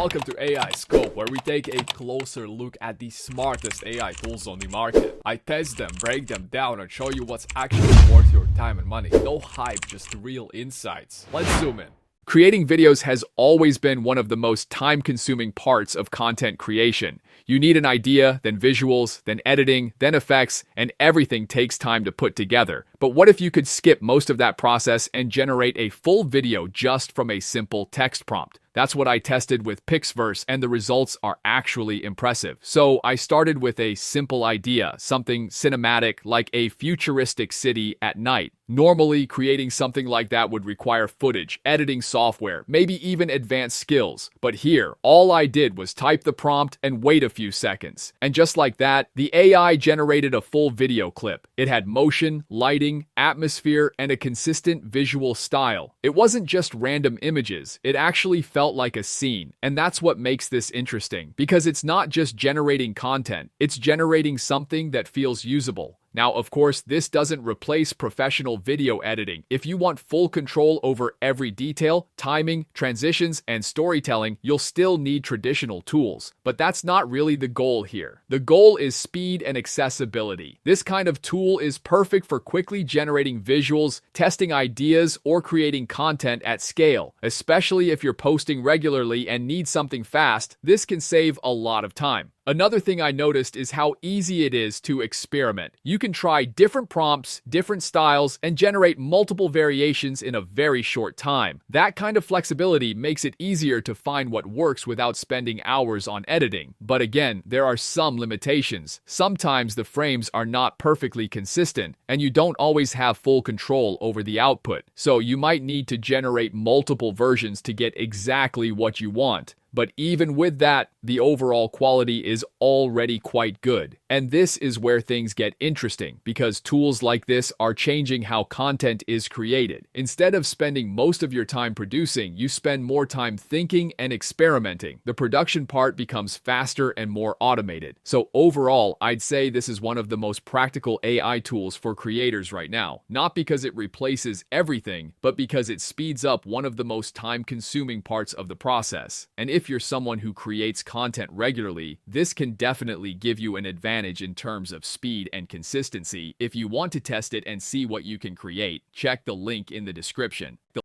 Welcome to AI Scope, where we take a closer look at the smartest AI tools on the market. I test them, break them down, and show you what's actually worth your time and money. No hype, just real insights. Let's zoom in. Creating videos has always been one of the most time-consuming parts of content creation. You need an idea, then visuals, then editing, then effects, and everything takes time to put together. But what if you could skip most of that process and generate a full video just from a simple text prompt? That's what I tested with Pixverse, and the results are actually impressive. So I started with a simple idea, something cinematic like a futuristic city at night. Normally, creating something like that would require footage, editing software, maybe even advanced skills. But here, all I did was type the prompt and wait a few seconds. And just like that, the AI generated a full video clip. It had motion, lighting, atmosphere, and a consistent visual style. It wasn't just random images, it actually felt like a scene. And that's what makes this interesting, because it's not just generating content, it's generating something that feels usable. Now, of course, this doesn't replace professional video editing. If you want full control over every detail, timing, transitions, and storytelling, you'll still need traditional tools. But that's not really the goal here. The goal is speed and accessibility. This kind of tool is perfect for quickly generating visuals, testing ideas, or creating content at scale. Especially if you're posting regularly and need something fast, this can save a lot of time. Another thing I noticed is how easy it is to experiment. You can try different prompts, different styles, and generate multiple variations in a very short time. That kind of flexibility makes it easier to find what works without spending hours on editing. But again, there are some limitations. Sometimes the frames are not perfectly consistent, and you don't always have full control over the output. So you might need to generate multiple versions to get exactly what you want. But even with that, the overall quality is already quite good. And this is where things get interesting, because tools like this are changing how content is created. Instead of spending most of your time producing, you spend more time thinking and experimenting. The production part becomes faster and more automated. So overall, I'd say this is one of the most practical AI tools for creators right now. Not because it replaces everything, but because it speeds up one of the most time-consuming parts of the process. And if you're someone who creates content regularly, this can definitely give you an advantage in terms of speed and consistency. If you want to test it and see what you can create, check the link in the description.